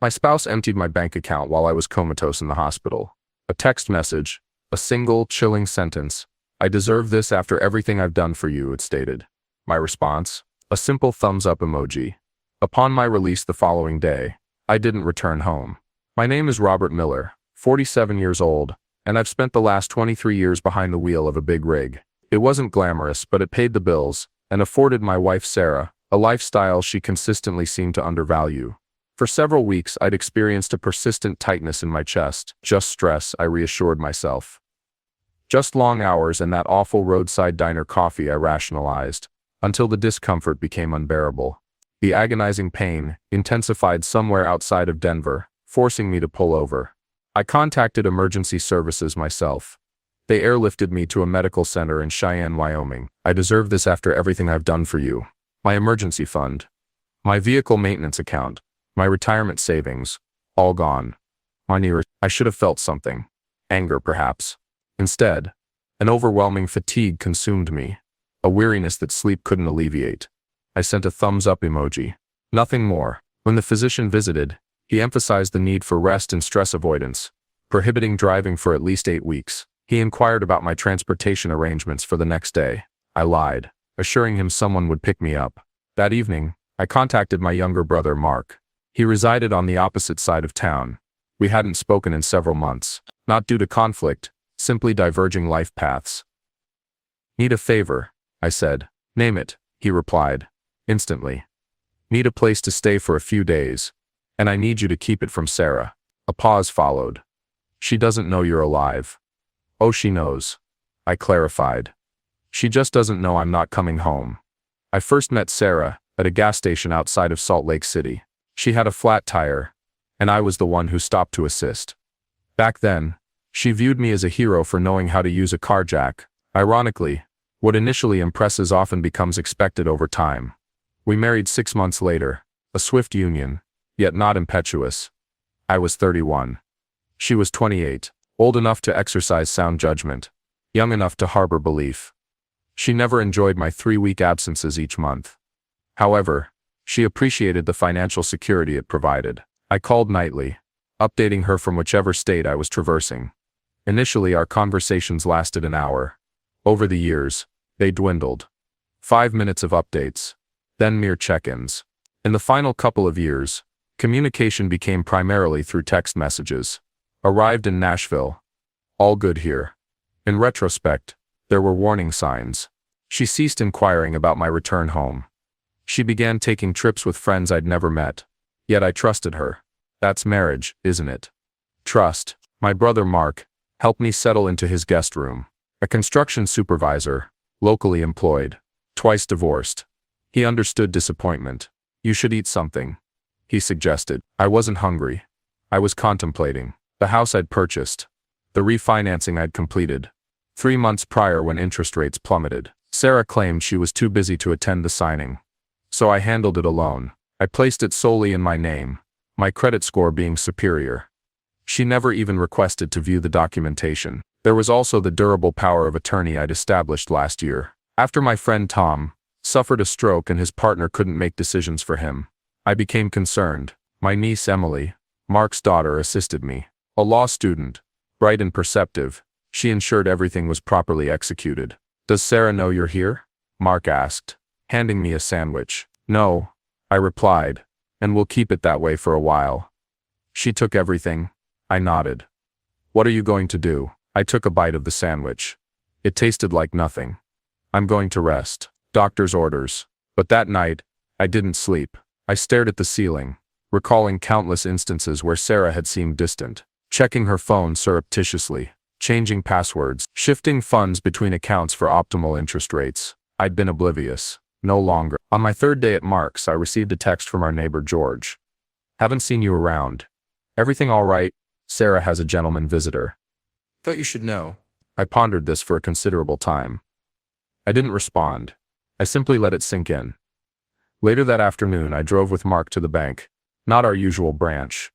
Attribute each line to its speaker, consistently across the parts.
Speaker 1: My spouse emptied my bank account while I was comatose in the hospital. A text message, a single, chilling sentence. I deserve this after everything I've done for you, it stated. My response? A simple thumbs-up emoji. Upon my release the following day, I didn't return home. My name is Robert Miller, 47 years old, and I've spent the last 23 years behind the wheel of a big rig. It wasn't glamorous, but it paid the bills, and afforded my wife Sarah a lifestyle she consistently seemed to undervalue. For several weeks, I'd experienced a persistent tightness in my chest. Just stress, I reassured myself. Just long hours and that awful roadside diner coffee, I rationalized, until the discomfort became unbearable. The agonizing pain intensified somewhere outside of Denver, forcing me to pull over. I contacted emergency services myself. They airlifted me to a medical center in Cheyenne, Wyoming. I deserve this after everything I've done for you. My emergency fund, my vehicle maintenance account, my retirement savings, all gone. I should have felt something. Anger, perhaps. Instead, an overwhelming fatigue consumed me, a weariness that sleep couldn't alleviate. I sent a thumbs-up emoji. Nothing more. When the physician visited, he emphasized the need for rest and stress avoidance, prohibiting driving for at least 8 weeks. He inquired about my transportation arrangements for the next day. I lied, assuring him someone would pick me up. That evening, I contacted my younger brother, Mark. He resided on the opposite side of town. We hadn't spoken in several months, not due to conflict, simply diverging life paths. Need a favor, I said. Name it, he replied, instantly. Need a place to stay for a few days, and I need you to keep it from Sarah. A pause followed. She doesn't know you're alive. Oh, she knows, I clarified. She just doesn't know I'm not coming home. I first met Sarah at a gas station outside of Salt Lake City. She had a flat tire, and I was the one who stopped to assist. Back then, she viewed me as a hero for knowing how to use a car jack. Ironically, what initially impresses often becomes expected over time. We married 6 months later, a swift union, yet not impetuous. I was 31. She was 28, old enough to exercise sound judgment, young enough to harbor belief. She never enjoyed my 3-week absences each month. However, she appreciated the financial security it provided. I called nightly, updating her from whichever state I was traversing. Initially, our conversations lasted an hour. Over the years, they dwindled. 5 minutes of updates, then mere check-ins. In the final couple of years, communication became primarily through text messages. Arrived in Nashville. All good here. In retrospect, there were warning signs. She ceased inquiring about my return home. She began taking trips with friends I'd never met. Yet I trusted her. That's marriage, isn't it? Trust. My brother Mark helped me settle into his guest room. A construction supervisor, locally employed, twice divorced. He understood disappointment. You should eat something, he suggested. I wasn't hungry. I was contemplating the house I'd purchased, the refinancing I'd completed 3 months prior when interest rates plummeted. Sarah claimed she was too busy to attend the signing, so I handled it alone. I placed it solely in my name, my credit score being superior. She never even requested to view the documentation. There was also the durable power of attorney I'd established last year. After my friend Tom suffered a stroke and his partner couldn't make decisions for him, I became concerned. My niece Emily, Mark's daughter, assisted me. A law student, bright and perceptive, she ensured everything was properly executed. Does Sarah know you're here? Mark asked, handing me a sandwich. No, I replied, and we'll keep it that way for a while. She took everything. I nodded. What are you going to do? I took a bite of the sandwich. It tasted like nothing. I'm going to rest. Doctor's orders. But that night, I didn't sleep. I stared at the ceiling, recalling countless instances where Sarah had seemed distant, checking her phone surreptitiously, changing passwords, shifting funds between accounts for optimal interest rates. I'd been oblivious. No longer. On my 3rd day at Mark's, I received a text from our neighbor George. Haven't seen you around. Everything all right? Sarah has a gentleman visitor. Thought you should know. I pondered this for a considerable time. I didn't respond. I simply let it sink in. Later that afternoon, I drove with Mark to the bank. Not our usual branch,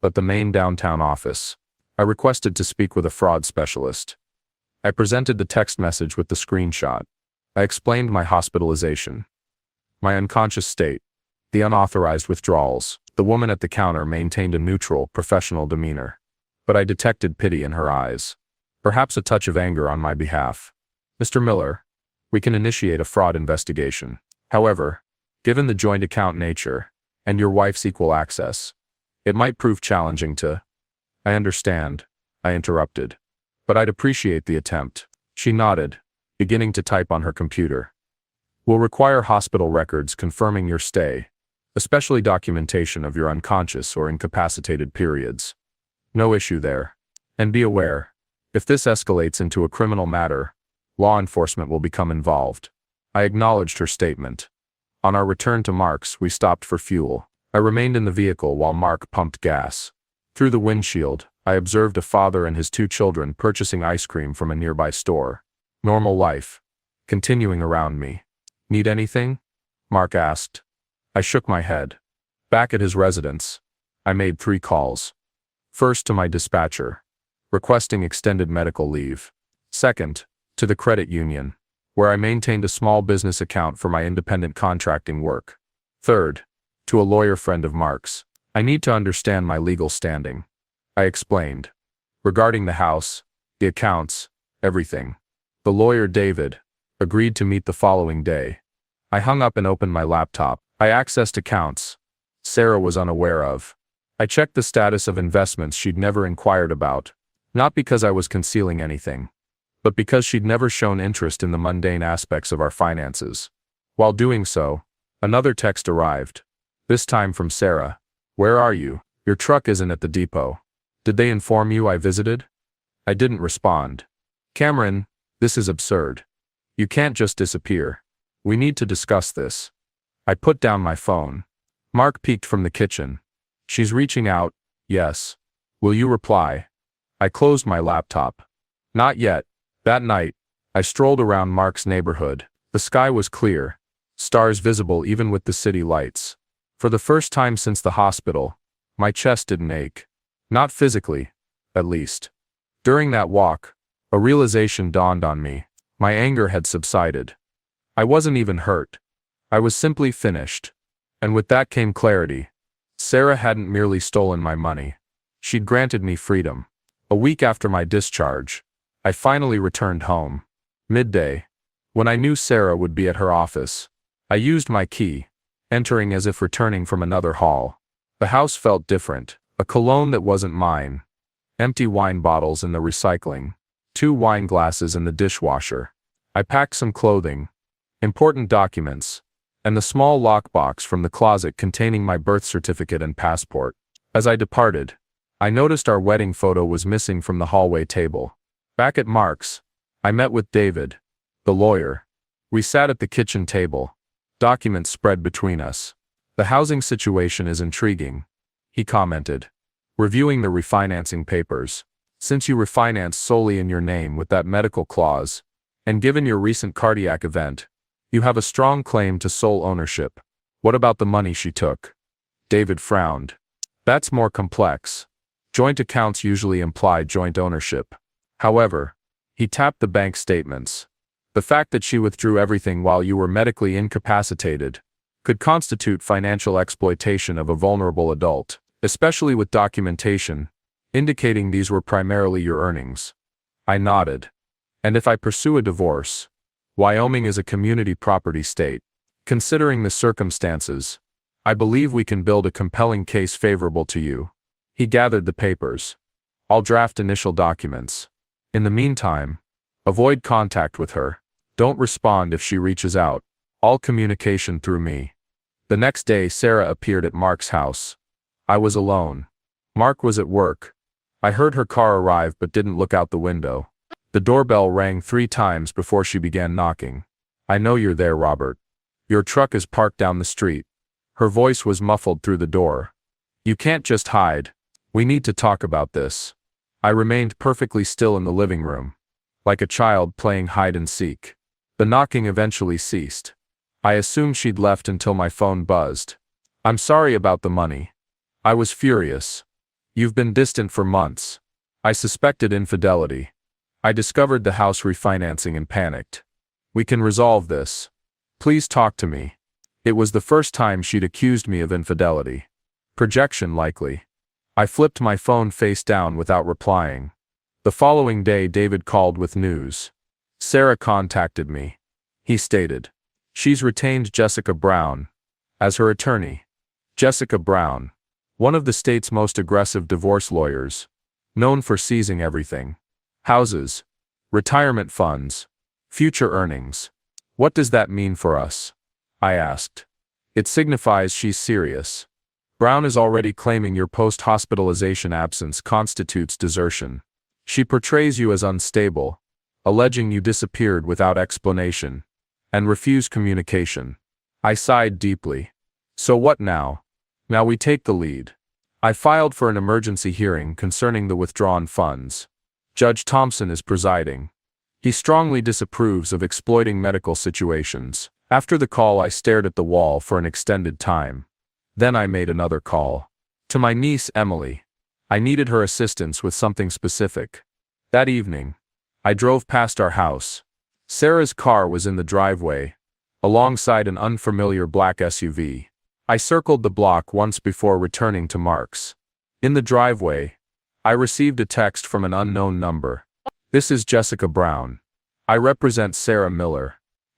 Speaker 1: but the main downtown office. I requested to speak with a fraud specialist. I presented the text message with the screenshot. I explained my hospitalization, my unconscious state, the unauthorized withdrawals. The woman at the counter maintained a neutral, professional demeanor. But I detected pity in her eyes. Perhaps a touch of anger on my behalf. Mr. Miller, we can initiate a fraud investigation. However, given the joint account nature, and your wife's equal access, it might prove challenging to— I understand, I interrupted. But I'd appreciate the attempt. She nodded, beginning to type on her computer. We'll require hospital records confirming your stay, especially documentation of your unconscious or incapacitated periods. No issue there. And be aware, if this escalates into a criminal matter, law enforcement will become involved. I acknowledged her statement. On our return to Mark's, we stopped for fuel. I remained in the vehicle while Mark pumped gas. Through the windshield, I observed a father and his 2 children purchasing ice cream from a nearby store. Normal life, continuing around me. Need anything? Mark asked. I shook my head. Back at his residence, I made 3 calls. First to my dispatcher, requesting extended medical leave. Second, to the credit union, where I maintained a small business account for my independent contracting work. Third, to a lawyer friend of Mark's. I need to understand my legal standing, I explained. Regarding the house, the accounts, everything. The lawyer, David, agreed to meet the following day. I hung up and opened my laptop. I accessed accounts Sarah was unaware of. I checked the status of investments she'd never inquired about, not because I was concealing anything, but because she'd never shown interest in the mundane aspects of our finances. While doing so, another text arrived, this time from Sarah. Where are you? Your truck isn't at the depot. Did they inform you I visited? I didn't respond. Cameron, this is absurd. You can't just disappear. We need to discuss this. I put down my phone. Mark peeked from the kitchen. She's reaching out, yes. Will you reply? I closed my laptop. Not yet. That night, I strolled around Mark's neighborhood. The sky was clear, stars visible even with the city lights. For the first time since the hospital, my chest didn't ache. Not physically, at least. During that walk, a realization dawned on me. My anger had subsided. I wasn't even hurt. I was simply finished. And with that came clarity. Sarah hadn't merely stolen my money. She'd granted me freedom. A week after my discharge, I finally returned home. Midday, when I knew Sarah would be at her office, I used my key, entering as if returning from another hall. The house felt different. A cologne that wasn't mine. Empty wine bottles in the recycling. 2 wine glasses in the dishwasher. I packed some clothing, important documents, and the small lockbox from the closet containing my birth certificate and passport. As I departed, I noticed our wedding photo was missing from the hallway table. Back at Mark's, I met with David, the lawyer. We sat at the kitchen table, documents spread between us. The housing situation is intriguing, he commented, reviewing the refinancing papers. Since you refinanced solely in your name with that medical clause, and given your recent cardiac event, you have a strong claim to sole ownership. What about the money she took? David frowned. That's more complex. Joint accounts usually imply joint ownership. However, he tapped the bank statements. The fact that she withdrew everything while you were medically incapacitated could constitute financial exploitation of a vulnerable adult, especially with documentation indicating these were primarily your earnings. I nodded. And if I pursue a divorce, Wyoming is a community property state. Considering the circumstances, I believe we can build a compelling case favorable to you. He gathered the papers. I'll draft initial documents. In the meantime, avoid contact with her. Don't respond if she reaches out. All communication through me. The next day, Sarah appeared at Mark's house. I was alone. Mark was at work. I heard her car arrive but didn't look out the window. The doorbell rang 3 times before she began knocking. I know you're there, Robert. Your truck is parked down the street. Her voice was muffled through the door. You can't just hide. We need to talk about this. I remained perfectly still in the living room, like a child playing hide and seek. The knocking eventually ceased. I assumed she'd left until my phone buzzed. I'm sorry about the money. I was furious. You've been distant for months. I suspected infidelity. I discovered the house refinancing and panicked. We can resolve this. Please talk to me. It was the first time she'd accused me of infidelity. Projection likely. I flipped my phone face down without replying. The following day David called with news. Sarah contacted me. He stated, she's retained Jessica Brown as her attorney. Jessica Brown, one of the state's most aggressive divorce lawyers, known for seizing everything. Houses, retirement funds, future earnings. What does that mean for us? I asked. It signifies she's serious. Brown is already claiming your post-hospitalization absence constitutes desertion. She portrays you as unstable, alleging you disappeared without explanation, and refused communication. I sighed deeply. So what now? Now we take the lead. I filed for an emergency hearing concerning the withdrawn funds. Judge Thompson is presiding. He strongly disapproves of exploiting medical situations. After the call I stared at the wall for an extended time. Then I made another call. To my niece Emily. I needed her assistance with something specific. That evening, I drove past our house. Sarah's car was in the driveway, alongside an unfamiliar black SUV. I circled the block once before returning to Mark's. In the driveway, I received a text from an unknown number. This is Jessica Brown. I represent Sarah Miller.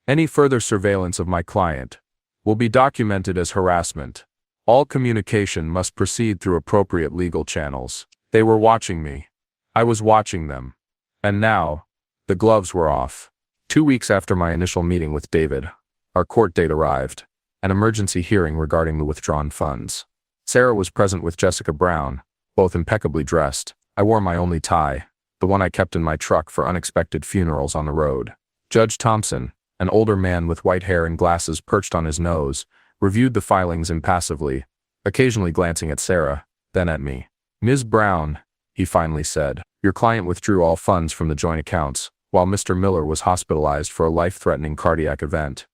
Speaker 1: Any further surveillance of my client will be documented as harassment. All communication must proceed through appropriate legal channels. They were watching me. I was watching them. And now, the gloves were off. 2 weeks after my initial meeting with David, our court date arrived. An emergency hearing regarding the withdrawn funds. Sarah was present with Jessica Brown, both impeccably dressed. I wore my only tie, the one I kept in my truck for unexpected funerals on the road. Judge Thompson, an older man with white hair and glasses perched on his nose, reviewed the filings impassively, occasionally glancing at Sarah, then at me. Ms. Brown, he finally said, your client withdrew all funds from the joint accounts, while Mr. Miller was hospitalized for a life-threatening cardiac event.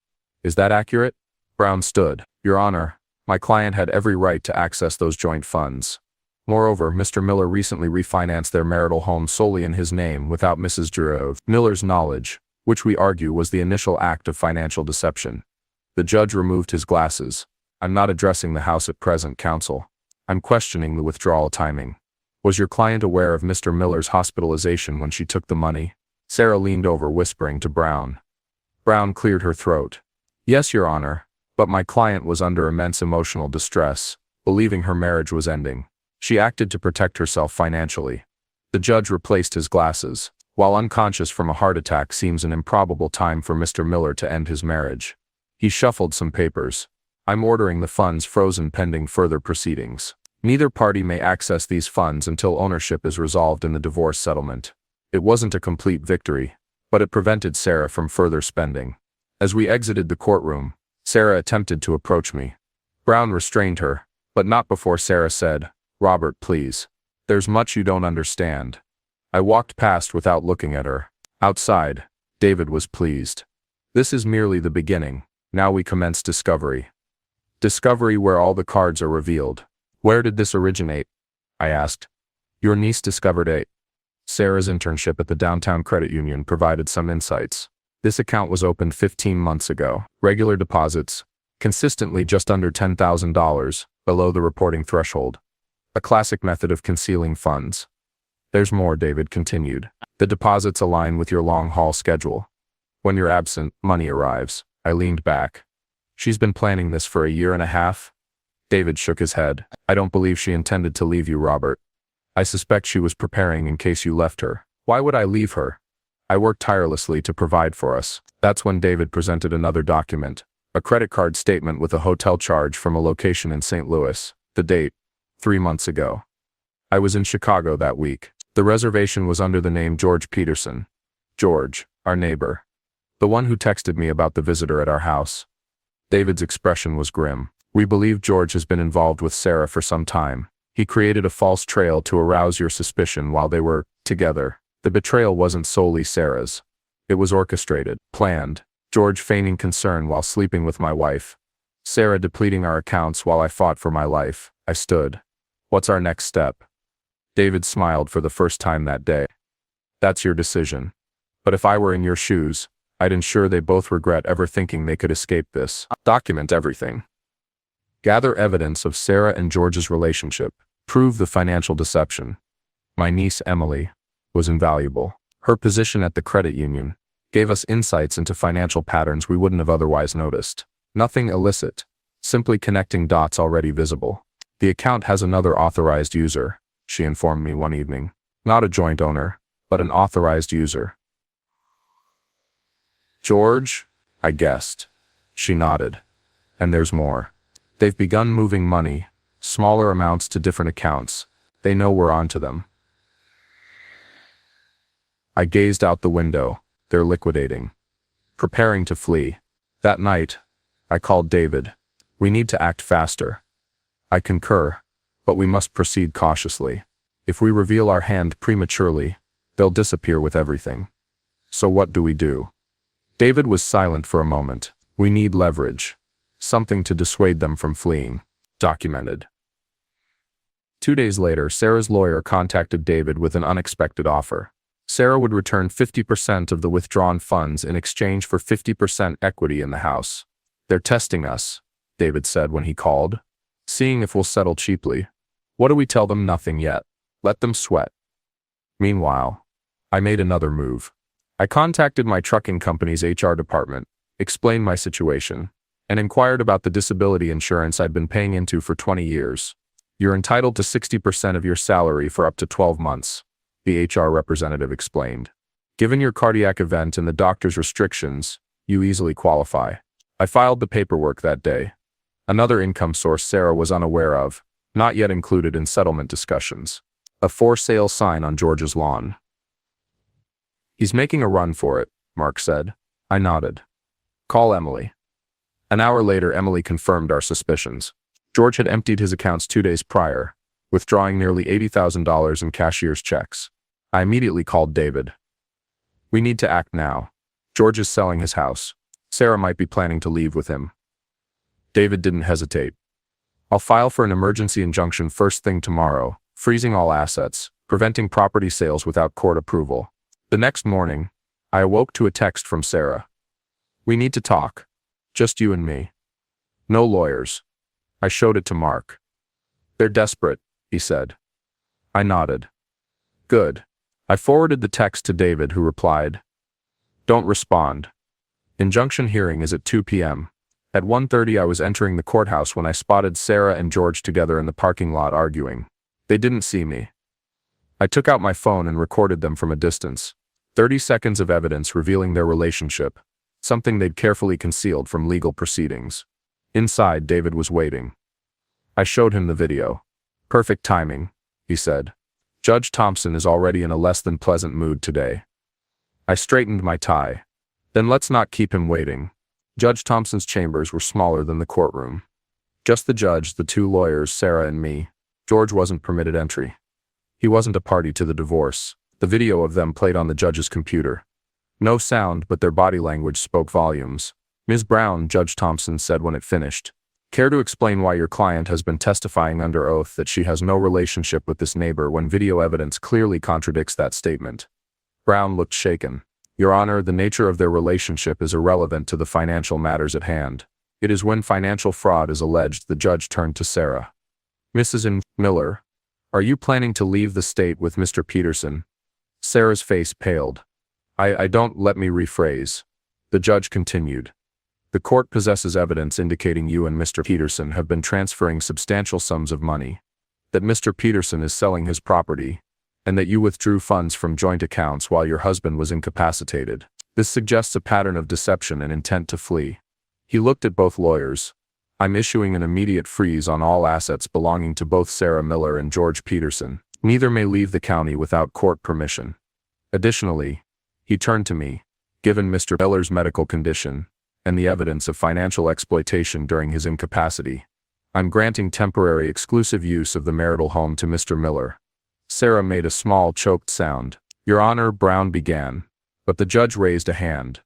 Speaker 1: Is that accurate? Brown stood. Your Honor, my client had every right to access those joint funds. Moreover, Mr. Miller recently refinanced their marital home solely in his name without Mrs. Giroux Miller's knowledge, which we argue was the initial act of financial deception. The judge removed his glasses. I'm not addressing the House at present, counsel. I'm questioning the withdrawal timing. Was your client aware of Mr. Miller's hospitalization when she took the money? Sarah leaned over, whispering to Brown. Brown cleared her throat. Yes, Your Honor. But my client was under immense emotional distress, believing her marriage was ending. She acted to protect herself financially. The judge replaced his glasses. While unconscious from a heart attack seems an improbable time for Mr. Miller to end his marriage. He shuffled some papers. I'm ordering the funds frozen pending further proceedings. Neither party may access these funds until ownership is resolved in the divorce settlement. It wasn't a complete victory, but it prevented Sarah from further spending. As we exited the courtroom, Sarah attempted to approach me. Brown restrained her, but not before Sarah said, Robert, please. There's much you don't understand. I walked past without looking at her. Outside, David was pleased. This is merely the beginning. Now we commence discovery. Discovery where all the cards are revealed. Where did this originate? I asked. Your niece discovered it. Sarah's internship at the downtown credit union provided some insights. This account was opened 15 months ago. Regular deposits, consistently just under $10,000, below the reporting threshold. A classic method of concealing funds. There's more, David continued. The deposits align with your long-haul schedule. When you're absent, money arrives. I leaned back. She's been planning this for a year and a half? David shook his head. I don't believe she intended to leave you, Robert. I suspect she was preparing in case you left her. Why would I leave her? I worked tirelessly to provide for us. That's when David presented another document. A credit card statement with a hotel charge from a location in St. Louis. The date, 3 months ago. I was in Chicago that week. The reservation was under the name George Peterson. George, our neighbor. The one who texted me about the visitor at our house. David's expression was grim. We believe George has been involved with Sarah for some time. He created a false trail to arouse your suspicion while they were together. The betrayal wasn't solely Sarah's. It was orchestrated, planned. George feigning concern while sleeping with my wife. Sarah depleting our accounts while I fought for my life. I stood. What's our next step? David smiled for the first time that day. That's your decision. But if I were in your shoes, I'd ensure they both regret ever thinking they could escape this. Document everything. Gather evidence of Sarah and George's relationship. Prove the financial deception. My niece, Emily, was invaluable. Her position at the credit union gave us insights into financial patterns we wouldn't have otherwise noticed. Nothing illicit, simply connecting dots already visible. The account has another authorized user, she informed me one evening. Not a joint owner, but an authorized user. George? I guessed. She nodded. And there's more. They've begun moving money, smaller amounts to different accounts. They know we're onto them. I gazed out the window. They're liquidating. Preparing to flee. That night, I called David. We need to act faster. I concur, but we must proceed cautiously. If we reveal our hand prematurely, they'll disappear with everything. So what do we do? David was silent for a moment. We need leverage. Something to dissuade them from fleeing. Documented. 2 days later, Sarah's lawyer contacted David with an unexpected offer. Sarah would return 50% of the withdrawn funds in exchange for 50% equity in the house. They're testing us, David said when he called. Seeing if we'll settle cheaply. What do we tell them? Nothing yet. Let them sweat. Meanwhile, I made another move. I contacted my trucking company's HR department, explained my situation, and inquired about the disability insurance I'd been paying into for 20 years. You're entitled to 60% of your salary for up to 12 months, the HR representative explained. Given your cardiac event and the doctor's restrictions, you easily qualify. I filed the paperwork that day. Another income source Sarah was unaware of, not yet included in settlement discussions. A for sale sign on George's lawn. He's making a run for it, Mark said. I nodded. Call Emily. An hour later, Emily confirmed our suspicions. George had emptied his accounts 2 days prior, withdrawing nearly $80,000 in cashier's checks. I immediately called David. We need to act now. George is selling his house. Sarah might be planning to leave with him. David didn't hesitate. I'll file for an emergency injunction first thing tomorrow, freezing all assets, preventing property sales without court approval. The next morning, I awoke to a text from Sarah. We need to talk. Just you and me. No lawyers. I showed it to Mark. They're desperate, he said. I nodded. Good. I forwarded the text to David, who replied, Don't respond. Injunction hearing is at 2 p.m. At 1:30 I was entering the courthouse when I spotted Sarah and George together in the parking lot arguing. They didn't see me. I took out my phone and recorded them from a distance. 30 seconds of evidence revealing their relationship, something they'd carefully concealed from legal proceedings. Inside, David was waiting. I showed him the video. Perfect timing, he said. Judge Thompson is already in a less than pleasant mood today. I straightened my tie. Then let's not keep him waiting. Judge Thompson's chambers were smaller than the courtroom. Just the judge, the 2 lawyers, Sarah and me. George wasn't permitted entry. He wasn't a party to the divorce. The video of them played on the judge's computer. No sound, but their body language spoke volumes. Ms. Brown, Judge Thompson said when it finished. Care to explain why your client has been testifying under oath that she has no relationship with this neighbor when video evidence clearly contradicts that statement? Brown looked shaken. Your Honor, the nature of their relationship is irrelevant to the financial matters at hand. It is when financial fraud is alleged. The judge turned to Sarah. Mrs. Miller, are you planning to leave the state with Mr. Peterson? Sarah's face paled. Let me rephrase. The judge continued. The court possesses evidence indicating you and Mr. Peterson have been transferring substantial sums of money, that Mr. Peterson is selling his property, and that you withdrew funds from joint accounts while your husband was incapacitated. This suggests a pattern of deception and intent to flee. He looked at both lawyers. I'm issuing an immediate freeze on all assets belonging to both Sarah Miller and George Peterson. Neither may leave the county without court permission. Additionally, he turned to me, given Mr. Miller's medical condition and the evidence of financial exploitation during his incapacity, I'm granting temporary exclusive use of the marital home to Mr. Miller. Sarah made a small choked sound. Your Honor, Brown began, but the judge raised a hand.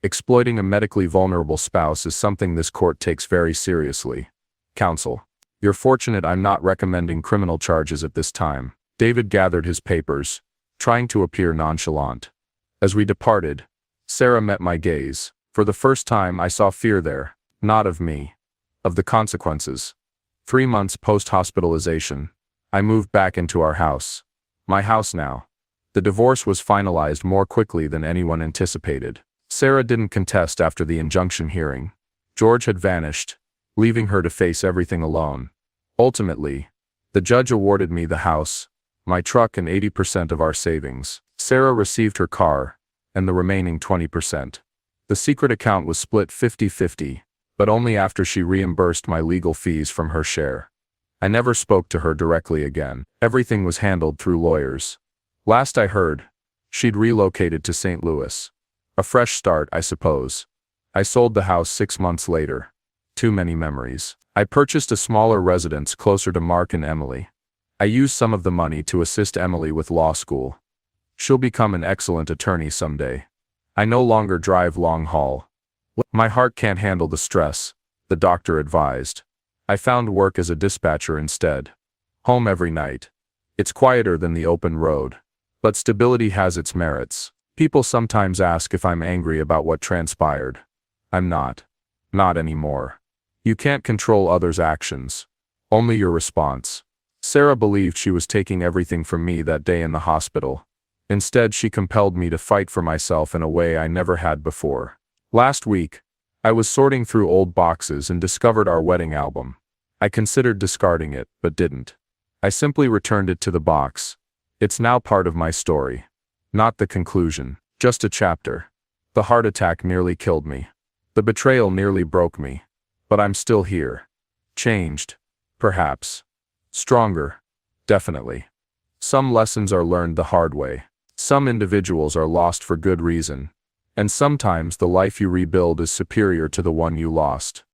Speaker 1: Exploiting a medically vulnerable spouse is something this court takes very seriously. Counsel, you're fortunate I'm not recommending criminal charges at this time. David gathered his papers, trying to appear nonchalant. As we departed, Sarah met my gaze. For the first time I saw fear there, not of me, of the consequences. 3 months post-hospitalization, I moved back into our house. My house now. The divorce was finalized more quickly than anyone anticipated. Sarah didn't contest after the injunction hearing. George had vanished, leaving her to face everything alone. Ultimately, the judge awarded me the house, my truck, and 80% of our savings. Sarah received her car, and the remaining 20%. The secret account was split 50-50, but only after she reimbursed my legal fees from her share. I never spoke to her directly again. Everything was handled through lawyers. Last I heard, she'd relocated to St. Louis. A fresh start, I suppose. I sold the house 6 months later. Too many memories. I purchased a smaller residence closer to Mark and Emily. I used some of the money to assist Emily with law school. She'll become an excellent attorney someday. I no longer drive long haul. My heart can't handle the stress, the doctor advised. I found work as a dispatcher instead. Home every night. It's quieter than the open road. But stability has its merits. People sometimes ask if I'm angry about what transpired. I'm not. Not anymore. You can't control others' actions. Only your response. Sarah believed she was taking everything from me that day in the hospital. Instead, she compelled me to fight for myself in a way I never had before. Last week, I was sorting through old boxes and discovered our wedding album. I considered discarding it, but didn't. I simply returned it to the box. It's now part of my story. Not the conclusion, just a chapter. The heart attack nearly killed me. The betrayal nearly broke me. But I'm still here. Changed. Perhaps. Stronger. Definitely. Some lessons are learned the hard way. Some individuals are lost for good reason. And sometimes the life you rebuild is superior to the one you lost.